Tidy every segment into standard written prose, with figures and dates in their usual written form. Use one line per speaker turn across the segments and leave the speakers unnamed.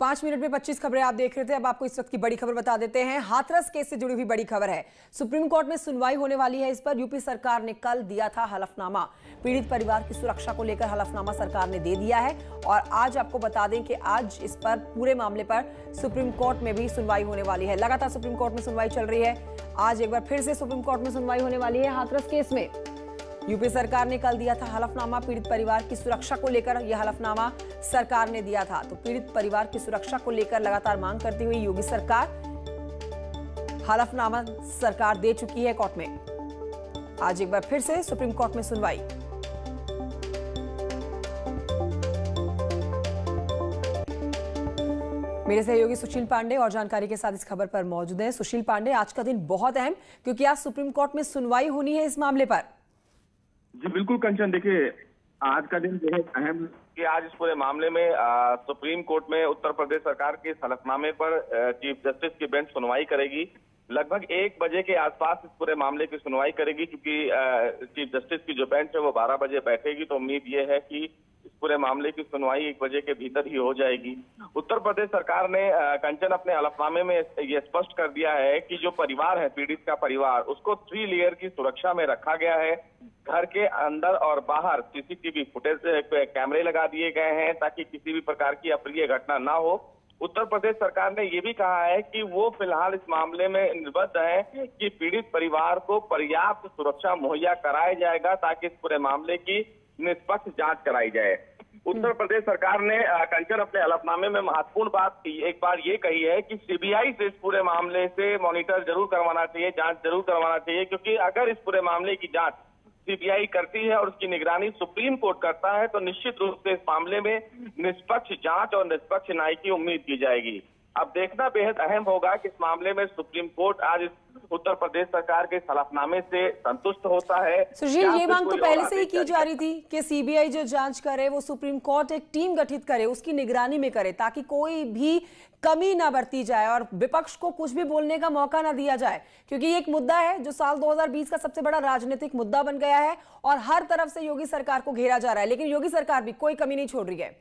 5 minute में 25 खबरें आप देख रहे थे। अब आपको इस वक्त की बड़ी खबर बता देते हैं। हाथरस केस से जुड़ी हुई बड़ी खबर है। सुप्रीम कोर्ट में सुनवाई होने वाली है इस पर। यूपी सरकार ने कल दिया था हलफनामा। पीड़ित परिवार की सुरक्षा को लेकर हलफनामा सरकार ने दे दिया है और आज आपको बता दें कि आज इस पर पूरे मामले पर सुप्रीम कोर्ट में भी सुनवाई होने वाली है। लगातार सुप्रीम कोर्ट में सुनवाई चल रही है। आज एक बार फिर से सुप्रीम कोर्ट में सुनवाई होने वाली है हाथरस केस में। यूपी सरकार ने कल दिया था हलफनामा। पीड़ित परिवार की सुरक्षा को लेकर यह हलफनामा सरकार ने दिया था। तो पीड़ित परिवार की सुरक्षा को लेकर लगातार मांग करती हुई योगी सरकार हलफनामा सरकार दे चुकी है कोर्ट में। आज एक बार फिर से सुप्रीम कोर्ट में सुनवाई। मेरे सहयोगी सुशील पांडे और जानकारी के साथ इस खबर पर मौजूद हैं। सुशील पांडे, आज का दिन बहुत अहम क्योंकि आज सुप्रीम कोर्ट में सुनवाई होनी है इस मामले पर।
जी बिल्कुल कंचन, देखिए आज का दिन बेहद अहम कि आज इस पूरे मामले में सुप्रीम कोर्ट में उत्तर प्रदेश सरकार के हलफनामे पर चीफ जस्टिस की बेंच सुनवाई करेगी। लगभग 1 बजे के आसपास इस पूरे मामले की सुनवाई करेगी क्योंकि चीफ जस्टिस की जो बेंच है वो 12 बजे बैठेगी। तो उम्मीद ये है कि इस पूरे मामले की सुनवाई 1 बजे के भीतर ही हो जाएगी। उत्तर प्रदेश सरकार ने कंचन अपने हलफनामे में ये स्पष्ट कर दिया है कि जो परिवार है, पीड़ित का परिवार, उसको 3 लेयर की सुरक्षा में रखा गया है। घर के अंदर और बाहर सीसीटीवी फुटेज कैमरे लगा दिए गए हैं ताकि किसी भी प्रकार की अप्रिय घटना ना हो। उत्तर प्रदेश सरकार ने ये भी कहा है कि वो फिलहाल इस मामले में निर्बद्ध है कि पीड़ित परिवार को पर्याप्त सुरक्षा मुहैया कराया जाएगा ताकि इस पूरे मामले की निष्पक्ष जांच कराई जाए। उत्तर प्रदेश सरकार ने कंचन अपने हलफनामे में महत्वपूर्ण बात एक बार ये कही है कि सीबीआई से इस पूरे मामले से मॉनिटर जरूर करवाना चाहिए, जांच जरूर करवाना चाहिए, क्योंकि अगर इस पूरे मामले की जांच सीबीआई करती है और उसकी निगरानी सुप्रीम कोर्ट करता है तो निश्चित रूप से इस मामले में निष्पक्ष जांच और निष्पक्ष न्याय की उम्मीद की जाएगी। अब देखना बेहद अहम होगा कि इस मामले में सुप्रीम कोर्ट आज उत्तर प्रदेश सरकार के हलफनामे से संतुष्ट होता है।
सुशील, ये मांग तो पहले से ही की जा रही थी कि सीबीआई जो जांच करे वो सुप्रीम कोर्ट एक टीम गठित करे, उसकी निगरानी में करे ताकि कोई भी कमी ना बरती जाए और विपक्ष को कुछ भी बोलने का मौका ना दिया जाए, क्योंकि ये एक मुद्दा है जो साल 2020 का सबसे बड़ा राजनीतिक मुद्दा बन गया है और हर तरफ से योगी सरकार को घेरा जा रहा है, लेकिन योगी सरकार भी कोई कमी नहीं छोड़ रही है।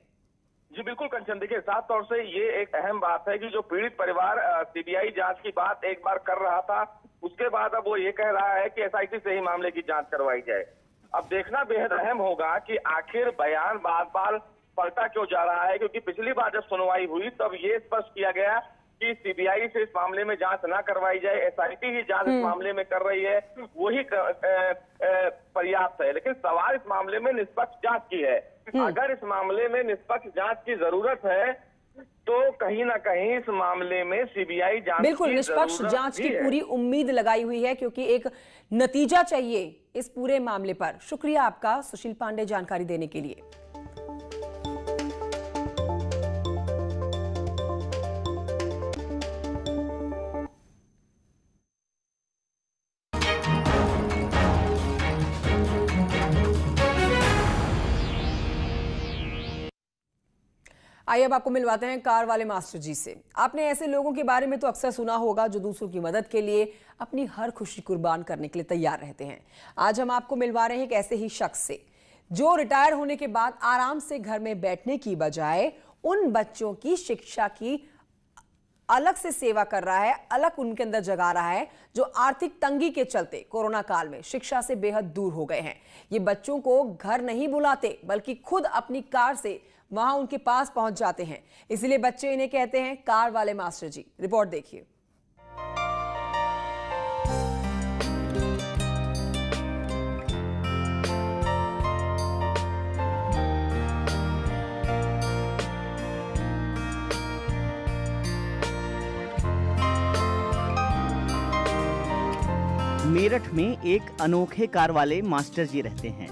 जी बिल्कुल कंचन, देखिए साफ तौर से ये एक अहम बात है कि जो पीड़ित परिवार सीबीआई जांच की बात एक बार कर रहा था, उसके बाद अब वो ये कह रहा है कि एसआईटी से ही मामले की जांच करवाई जाए। अब देखना बेहद अहम होगा कि आखिर बयान बार बार पलटा क्यों जा रहा है, क्योंकि पिछली बार जब सुनवाई हुई तब ये स्पष्ट किया गया कि सीबीआई से इस मामले में जांच ना करवाई जाए, एसआईटी ही जांच इस मामले में कर रही है, वही पर्याप्त है। लेकिन सवाल इस मामले में निष्पक्ष जांच की है। अगर इस मामले में निष्पक्ष जांच की जरूरत है तो कहीं ना कहीं इस मामले में सीबीआई जांच
बिल्कुल निष्पक्ष जांच की पूरी उम्मीद लगाई हुई है क्योंकि एक नतीजा चाहिए इस पूरे मामले पर। शुक्रिया आपका सुशील पांडे जानकारी देने के लिए। आइए अब आपको मिलवाते हैं कार वाले मास्टर जी से। आपने ऐसे लोगों के बारे में तो अक्सर सुना होगा जो दूसरों की मदद के लिए अपनी हर खुशी कुर्बान करने के लिए तैयार रहते हैं। आज हम आपको मिलवा रहे हैं एक ऐसे ही शख्स से जो रिटायर होने के बाद आराम से घर में बैठने की बजाय उन बच्चों की शिक्षा की अलग से सेवा कर रहा है, अलग उनके अंदर जगा रहा है जो आर्थिक तंगी के चलते कोरोना काल में शिक्षा से बेहद दूर हो गए हैं। ये बच्चों को घर नहीं बुलाते बल्कि खुद अपनी कार से वहां उनके पास पहुंच जाते हैं, इसलिए बच्चे इन्हें कहते हैं कार वाले मास्टर जी। रिपोर्ट देखिए।
मेरठ में एक अनोखे कार वाले मास्टर जी रहते हैं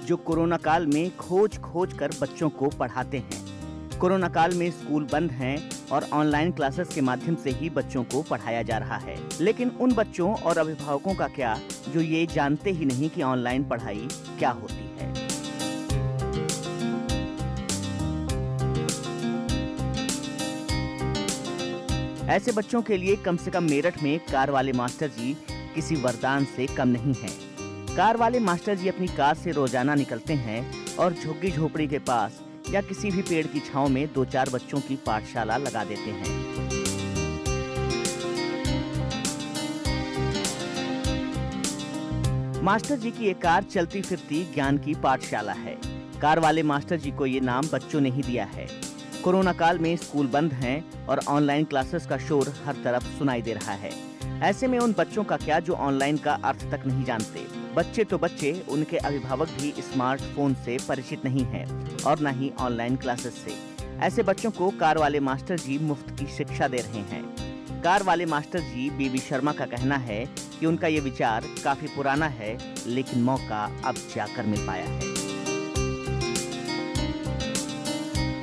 जो कोरोना काल में खोज कर बच्चों को पढ़ाते हैं। कोरोना काल में स्कूल बंद हैं और ऑनलाइन क्लासेस के माध्यम से ही बच्चों को पढ़ाया जा रहा है, लेकिन उन बच्चों और अभिभावकों का क्या जो ये जानते ही नहीं कि ऑनलाइन पढ़ाई क्या होती है। ऐसे बच्चों के लिए कम से कम मेरठ में कार वाले मास्टर जी किसी वरदान से कम नहीं हैं। कार वाले मास्टर जी अपनी कार से रोजाना निकलते हैं और झुग्गी झोपड़ी के पास या किसी भी पेड़ की छांव में 2-4 बच्चों की पाठशाला लगा देते हैं। मास्टर जी की ये कार चलती फिरती ज्ञान की पाठशाला है। कार वाले मास्टर जी को ये नाम बच्चों ने ही दिया है। कोरोना काल में स्कूल बंद हैं और ऑनलाइन क्लासेस का शोर हर तरफ सुनाई दे रहा है। ऐसे में उन बच्चों का क्या जो ऑनलाइन का अर्थ तक नहीं जानते। बच्चे तो बच्चे, उनके अभिभावक भी स्मार्टफोन से परिचित नहीं हैं और न ही ऑनलाइन क्लासेस से। ऐसे बच्चों को कार वाले मास्टर जी मुफ्त की शिक्षा दे रहे हैं। कार वाले मास्टर जी बीबी शर्मा का कहना है कि उनका ये विचार काफी पुराना है, लेकिन मौका अब जाकर मिल पाया है।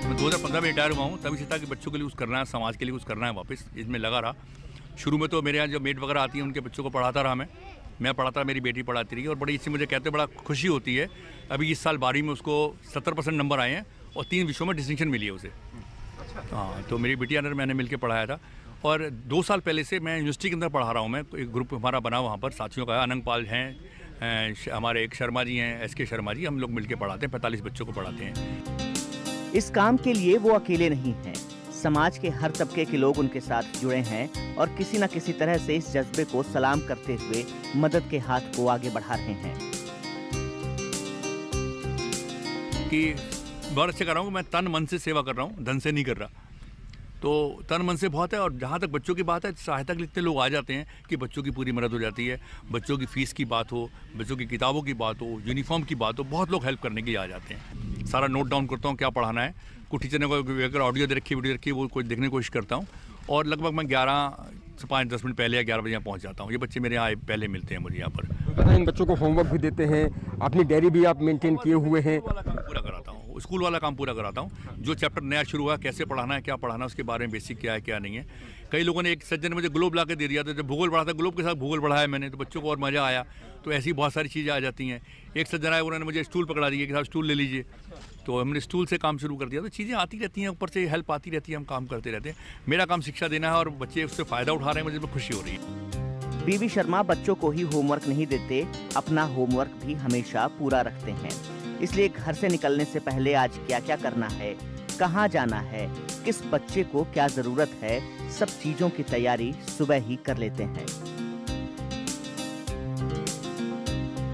मैं 2015 में रिटायर हुआ हूँ, तभी से था कि बच्चों के लिए कुछ करना है, समाज के लिए कुछ करना है, वापस इसमें लगा रहा। शुरू में तो मेरे यहाँ जो मेड वगैरह आती है उनके बच्चों को पढ़ाता रहा मैं पढ़ाता, मेरी बेटी पढ़ाती रही और बड़ी इससे मुझे कहते बड़ा खुशी होती है। अभी इस साल 12वीं में उसको 70% नंबर आए हैं और 3 विषयों में डिस्टिंक्शन मिली है उसे। हाँ, तो मेरी बेटी अंदर मैंने मिलकर पढ़ाया था और 2 साल पहले से मैं यूनिवर्सिटी के अंदर पढ़ा रहा हूँ। मैं एक ग्रुप हमारा बना वहाँ पर साथियों का, अनंग पाल हैं, हमारे एक शर्मा जी हैं, SK शर्मा जी, हम लोग मिलकर पढ़ाते हैं, 45 बच्चों को पढ़ाते हैं।
इस काम के लिए वो अकेले नहीं हैं। समाज के हर तबके के लोग उनके साथ जुड़े हैं और किसी न किसी तरह से इस जज्बे को सलाम करते हुए मदद के हाथ को आगे बढ़ा रहे हैं।
कि बहुत अच्छे कर रहा हूँ, मैं तन मन से सेवा कर रहा हूँ, धन से नहीं कर रहा। तो तन मन से बहुत है। और जहाँ तक बच्चों की बात है, सहायता के लिए इतने लोग आ जाते हैं कि बच्चों की पूरी मदद हो जाती है। बच्चों की फीस की बात हो, बच्चों की किताबों की बात हो, यूनिफॉर्म की बात हो, बहुत लोग हेल्प करने के लिए आ जाते हैं। सारा नोट डाउन करता हूँ क्या पढ़ाना है। कुछ टीचर ने अगर ऑडियो दे रखी, वीडियो रखी, वो कुछ देखने की कोशिश करता हूँ और लगभग मैं 11 से 5-10 मिनट पहले या 11 बजे यहाँ पहुँच जाता हूँ। ये बच्चे मेरे यहाँ पहले मिलते हैं मुझे यहाँ पर।
इन बच्चों को होमवर्क भी देते हैं, अपनी डायरी भी आप मेंटेन किए हुए हैं।
पूरा कराता हूँ, स्कूल वाला काम पूरा कराता हूँ। जो चैप्टर नया शुरू हुआ, कैसे पढ़ाना है, क्या पढ़ाना है, उसके बारे में बेसिक क्या है क्या नहीं है। कई लोगों ने, एक सज्जन ने मुझे ग्लोब ला के दे दिया था, जब भूगोल पढ़ा था, ग्लोब के साथ भूगोल पढ़ाया मैंने, तो बच्चों को और मज़ा आया। तो ऐसी बहुत सारी चीज़ें आ जाती हैं। एक सज्जन आए, उन्होंने मुझे स्टूल पकड़ा दिया कि साहब स्टूल ले लीजिए, तो हमने स्टूल से काम शुरू कर दिया। तो चीज़ें आती रहती हैं, ऊपर से हेल्प आती रहती है, हम काम करते रहते हैं। मेरा काम शिक्षा देना है और बच्चे उससे फ़ायदा उठा रहे हैं, मुझे खुशी हो रही है।
बीबी शर्मा बच्चों को ही होमवर्क नहीं देते, अपना होमवर्क भी हमेशा पूरा रखते हैं। इसलिए घर से निकलने से पहले आज क्या क्या करना है, कहाँ जाना है, किस बच्चे को क्या जरूरत है, सब चीजों की तैयारी सुबह ही कर लेते हैं।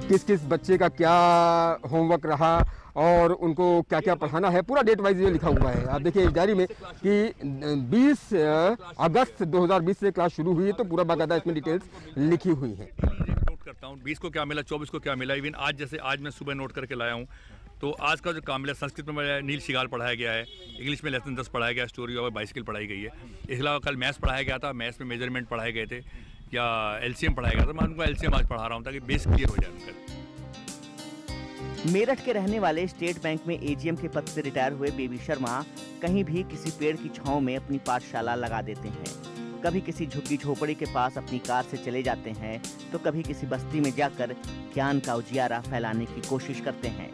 किस किस बच्चे का क्या होमवर्क रहा और उनको क्या क्या पढ़ाना है, पूरा डेट वाइज ये लिखा हुआ है। आप देखिए इस डायरी में कि 20 अगस्त 2020 से क्लास शुरू हुई है, तो पूरा बाकायदा इसमें डिटेल्स लिखी हुई है।
नोट करता हूँ 20 को क्या मिला, 24 को क्या मिला। इवन आज, जैसे आज मैं सुबह नोट करके लाया हूँ, तो आज का जो काम मिला, संस्कृत में नील शिगाल पढ़ाया गया है, इंग्लिश में लेसन 10 पढ़ाया गया, स्टोरी और बाइसिकल पढ़ाई गई है। इसके अलावा कल मैथ्स पढ़ाया गया था, मैथ्स में मेजरमेंट पढ़ाए गए थे या LCM पढ़ाया गया था। मैं उनको LCM आज पढ़ा रहा हूँ ताकि बेस क्लियर हो जाए उनका।
मेरठ के रहने वाले स्टेट बैंक में AGM के पद से रिटायर हुए बेबी शर्मा कहीं भी किसी पेड़ की छांव में अपनी पाठशाला लगा देते हैं। कभी किसी झुग्गी झोपड़ी के पास अपनी कार से चले जाते हैं, तो कभी किसी बस्ती में जाकर ज्ञान का उजियारा फैलाने की कोशिश करते हैं।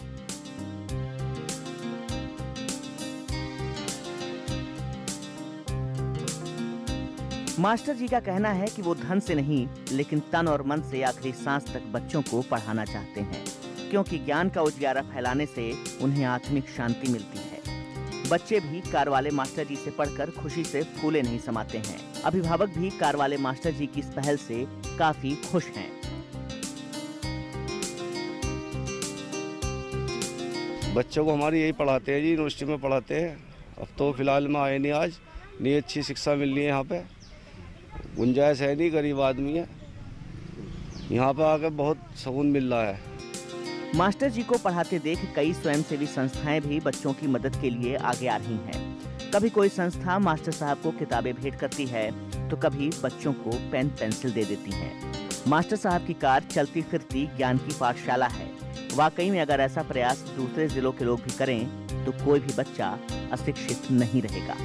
मास्टर जी का कहना है कि वो धन से नहीं, लेकिन तन और मन से आखिरी सांस तक बच्चों को पढ़ाना चाहते हैं, क्योंकि ज्ञान का उजियारा फैलाने से उन्हें आत्मिक शांति मिलती है। बच्चे भी कार वाले मास्टर जी से पढ़कर खुशी से फूले नहीं समाते हैं। अभिभावक भी कार वाले मास्टर जी की इस पहल से काफी खुश हैं।
बच्चों को हमारी यही पढ़ाते हैं जी, यूनिवर्सिटी में पढ़ाते हैं। अब तो फिलहाल में आए नहीं, आज नहीं अच्छी शिक्षा मिल रही है यहाँ पे, गुंजाइश है नहीं, गरीब आदमी है, यहाँ पे आकर बहुत सुकून मिल रहा है।
मास्टर जी को पढ़ाते देख कई स्वयंसेवी संस्थाएं भी बच्चों की मदद के लिए आगे आ रही हैं। कभी कोई संस्था मास्टर साहब को किताबें भेंट करती है, तो कभी बच्चों को पेन पेंसिल दे देती है। मास्टर साहब की कार चलती फिरती ज्ञान की पाठशाला है। वाकई में अगर ऐसा प्रयास दूसरे जिलों के लोग भी करें, तो कोई भी बच्चा अशिक्षित नहीं रहेगा।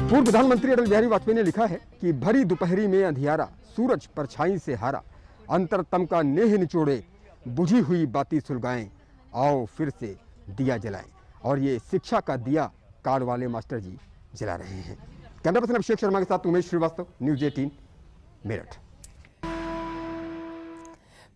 पूर्व प्रधानमंत्री अटल बिहारी वाजपेयी ने लिखा है कि भरी दोपहरी में अंधियारा, सूरज परछाई से हारा, अंतरतम का नेह निचोड़े, बुझी हुई बाती सुलगाएं, आओ फिर से दिया जलाएं। और ये शिक्षा का दिया कार वाले मास्टर जी जला रहे हैं। कैमरा पर्सन अभिषेक शर्मा के साथ उमेश श्रीवास्तव, न्यूज़ 18 मेरठ।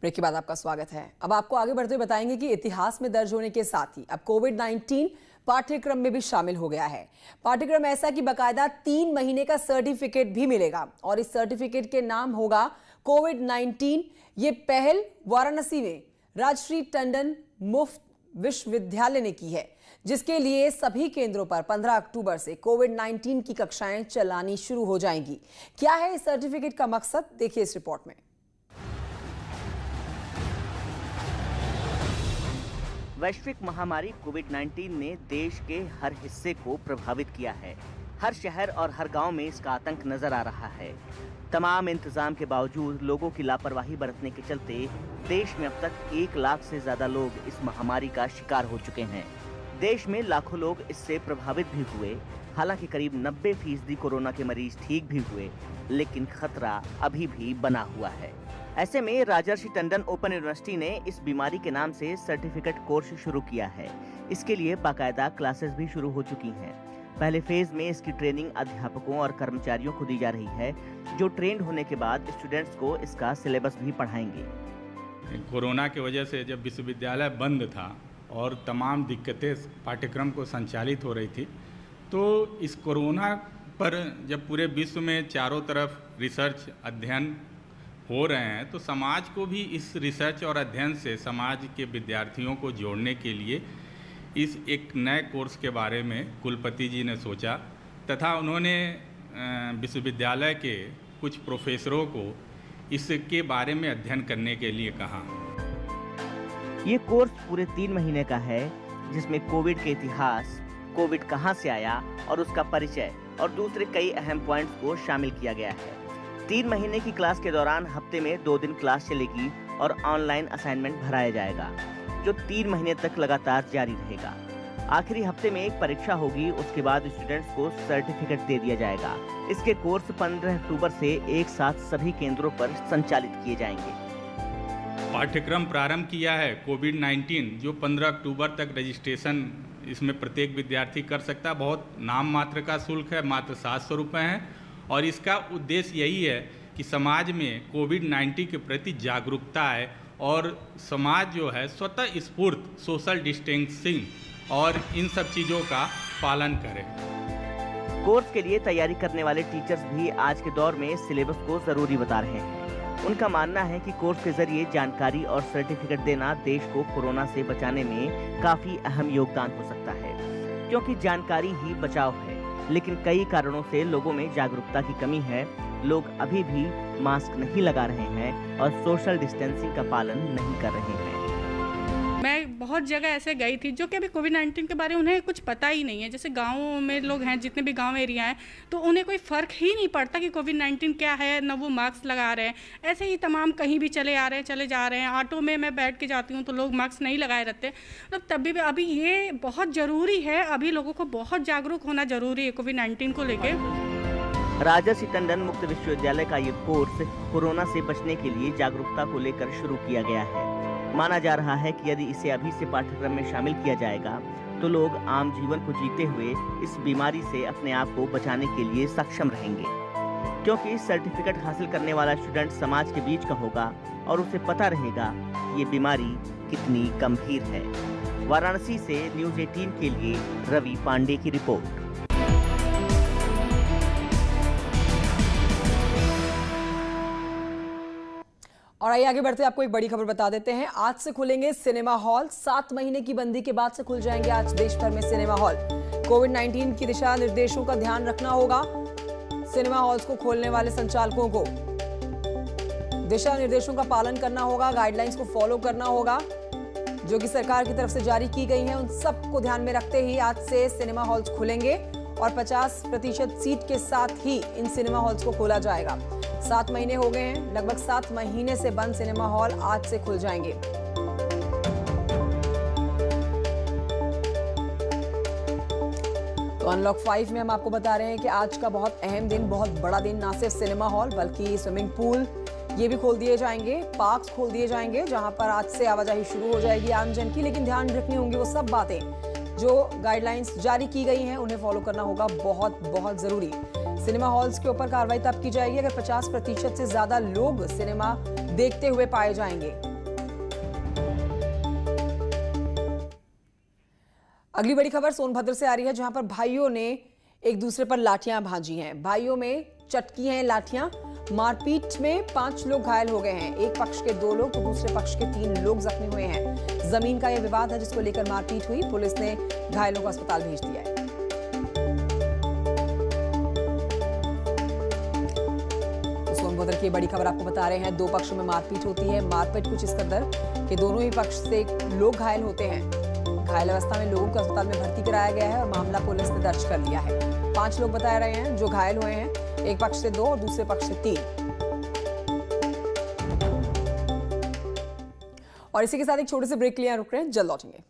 ब्रेक के बाद आपका स्वागत है। अब आपको आगे बढ़ते हुए बताएंगे कि इतिहास में दर्ज होने के साथ ही अब कोविड-19 पाठ्यक्रम में भी शामिल हो गया है। पाठ्यक्रम ऐसा कि बकायदा 3 महीने का सर्टिफिकेट भी मिलेगा और इस सर्टिफिकेट के नाम होगा कोविड-19। ये पहल वाराणसी में राजश्री टंडन मुफ्त विश्वविद्यालय ने की है, जिसके लिए सभी केंद्रों पर 15 अक्टूबर से कोविड-19 की कक्षाएं चलानी शुरू हो जाएंगी। क्या है इस सर्टिफिकेट का मकसद, देखिए इस रिपोर्ट में।
वैश्विक महामारी कोविड-19 ने देश के हर हिस्से को प्रभावित किया है। हर शहर और हर गांव में इसका आतंक नजर आ रहा है। तमाम इंतजाम के बावजूद लोगों की लापरवाही बरतने के चलते देश में अब तक 1 लाख से ज्यादा लोग इस महामारी का शिकार हो चुके हैं। देश में लाखों लोग इससे प्रभावित भी हुए। हालांकि करीब 90% कोरोना के मरीज ठीक भी हुए, लेकिन खतरा अभी भी बना हुआ है। ऐसे में राजर्षि टंडन ओपन यूनिवर्सिटी ने इस बीमारी के नाम से सर्टिफिकेट कोर्स शुरू किया है। इसके लिए बाकायदा क्लासेस भी शुरू हो चुकी हैं। पहले फेज में इसकी ट्रेनिंग अध्यापकों और कर्मचारियों को दी जा रही है, जो ट्रेंड होने के बाद स्टूडेंट्स को इसका सिलेबस भी पढ़ाएंगे।
कोरोना की वजह से जब विश्वविद्यालय बंद था और तमाम दिक्कतें पाठ्यक्रम को संचालित हो रही थी, तो इस कोरोना पर जब पूरे विश्व में चारों तरफ रिसर्च अध्ययन हो रहे हैं, तो समाज को भी इस रिसर्च और अध्ययन से समाज के विद्यार्थियों को जोड़ने के लिए इस एक नए कोर्स के बारे में कुलपति जी ने सोचा तथा उन्होंने विश्वविद्यालय के कुछ प्रोफेसरों को इसके बारे में अध्ययन करने के लिए कहा।
ये कोर्स पूरे 3 महीने का है, जिसमें कोविड के इतिहास, कोविड कहां से आया और उसका परिचय और दूसरे कई अहम पॉइंट्स को शामिल किया गया है। 3 महीने की क्लास के दौरान हफ्ते में 2 दिन क्लास चलेगी और ऑनलाइन असाइनमेंट भराया जाएगा, जो 3 महीने तक लगातार जारी रहेगा। आखिरी हफ्ते में एक परीक्षा होगी, उसके बाद स्टूडेंट्स को सर्टिफिकेट दे दिया जाएगा। इसके कोर्स 15 अक्टूबर से एक साथ सभी केंद्रों पर संचालित किए जाएंगे।
पाठ्यक्रम प्रारंभ किया है कोविड-19, जो 15 अक्टूबर तक रजिस्ट्रेशन इसमें प्रत्येक विद्यार्थी कर सकता है। बहुत नाम मात्र का शुल्क है, मात्र 700 रुपये है और इसका उद्देश्य यही है कि समाज में कोविड-19 के प्रति जागरूकता है और समाज जो है स्वतः स्फूर्त सोशल डिस्टेंसिंग और इन सब चीज़ों का पालन करे।
कोर्स के लिए तैयारी करने वाले टीचर्स भी आज के दौर में सिलेबस को जरूरी बता रहे हैं। उनका मानना है कि कोर्स के जरिए जानकारी और सर्टिफिकेट देना देश को कोरोना से बचाने में काफी अहम योगदान हो सकता है, क्योंकि जानकारी ही बचाव है। लेकिन कई कारणों से लोगों में जागरूकता की कमी है। लोग अभी भी मास्क नहीं लगा रहे हैं और सोशल डिस्टेंसिंग का पालन नहीं कर रहे हैं।
मैं बहुत जगह ऐसे गई थी जो कि अभी कोविड-19 के बारे में उन्हें कुछ पता ही नहीं है। जैसे गाँवों में लोग हैं, जितने भी गांव एरिया हैं, तो उन्हें कोई फ़र्क ही नहीं पड़ता कि कोविड-19 क्या है, न वो मास्क लगा रहे हैं। ऐसे ही तमाम कहीं भी चले आ रहे हैं, चले जा रहे हैं। ऑटो में मैं बैठ के जाती हूँ तो लोग मास्क नहीं लगाए रहते। मतलब तभी भी अभी ये बहुत ज़रूरी है, अभी लोगों को बहुत जागरूक होना ज़रूरी है कोविड-19 को लेकर।
राजर्षि टंडन मुक्त विश्वविद्यालय का ये कोर्स कोरोना से बचने के लिए जागरूकता को लेकर शुरू किया गया है। माना जा रहा है कि यदि इसे अभी से पाठ्यक्रम में शामिल किया जाएगा तो लोग आम जीवन को जीते हुए इस बीमारी से अपने आप को बचाने के लिए सक्षम रहेंगे, क्योंकि सर्टिफिकेट हासिल करने वाला स्टूडेंट समाज के बीच का होगा और उसे पता रहेगा ये बीमारी कितनी गंभीर है। वाराणसी से न्यूज़ 18 के लिए रवि पांडे की रिपोर्ट।
और आइए आगे बढ़ते आपको एक बड़ी खबर बता देते हैं। आज से खुलेंगे सिनेमा हॉल। 7 महीने की बंदी के बाद से खुल जाएंगे आज देश भर में सिनेमा हॉल। कोविड-19 की दिशा निर्देशों का ध्यान रखना होगा। सिनेमा हॉल्स को खोलने वाले संचालकों को दिशा निर्देशों का पालन करना होगा, गाइडलाइंस को फॉलो करना होगा जो कि सरकार की तरफ से जारी की गई हैं। उन सबको ध्यान में रखते ही आज से सिनेमा हॉल्स खुलेंगे और 50% सीट के साथ ही इन सिनेमा हॉल्स को खोला जाएगा। 7 महीने हो गए हैं, लगभग 7 महीने से बंद सिनेमा हॉल आज से खुल जाएंगे। तो अनलॉक 5 में हम आपको बता रहे हैं कि आज का बहुत अहम दिन, बहुत बड़ा दिन। ना सिर्फ सिनेमा हॉल बल्कि स्विमिंग पूल ये भी खोल दिए जाएंगे, पार्क्स खोल दिए जाएंगे, जहां पर आज से आवाजाही शुरू हो जाएगी आम जन की। लेकिन ध्यान रखनी होंगी वो सब बातें जो गाइडलाइंस जारी की गई हैं, उन्हें फॉलो करना होगा, बहुत बहुत जरूरी। सिनेमा हॉल्स के ऊपर कार्रवाई तब की जाएगी अगर 50% से ज्यादा लोग सिनेमा देखते हुए पाए जाएंगे। अगली बड़ी खबर सोनभद्र से आ रही है, जहां पर भाइयों ने एक दूसरे पर लाठियां भांजी हैं। भाइयों में चटकी हैं लाठियां। मारपीट में 5 लोग घायल हो गए हैं। एक पक्ष के 2 लोग तो दूसरे पक्ष के 3 लोग जख्मी हुए हैं। जमीन का यह विवाद है जिसको लेकर मारपीट हुई। पुलिस ने घायलों को अस्पताल भेज दिया है। सोनभद्र की बड़ी खबर आपको बता रहे हैं, 2 पक्षों में मारपीट होती है। मारपीट कुछ इस कदर कि दोनों ही पक्ष से लोग घायल होते हैं। घायल अवस्था में लोगों को अस्पताल में भर्ती कराया गया है और मामला पुलिस ने दर्ज कर लिया है। 5 लोग बताए रहे हैं जो घायल हुए हैं, एक पक्ष से 2 और दूसरे पक्ष से 3। और इसी के साथ एक छोटे से ब्रेक के लिए रुक रहे हैं, जल्द लौटेंगे।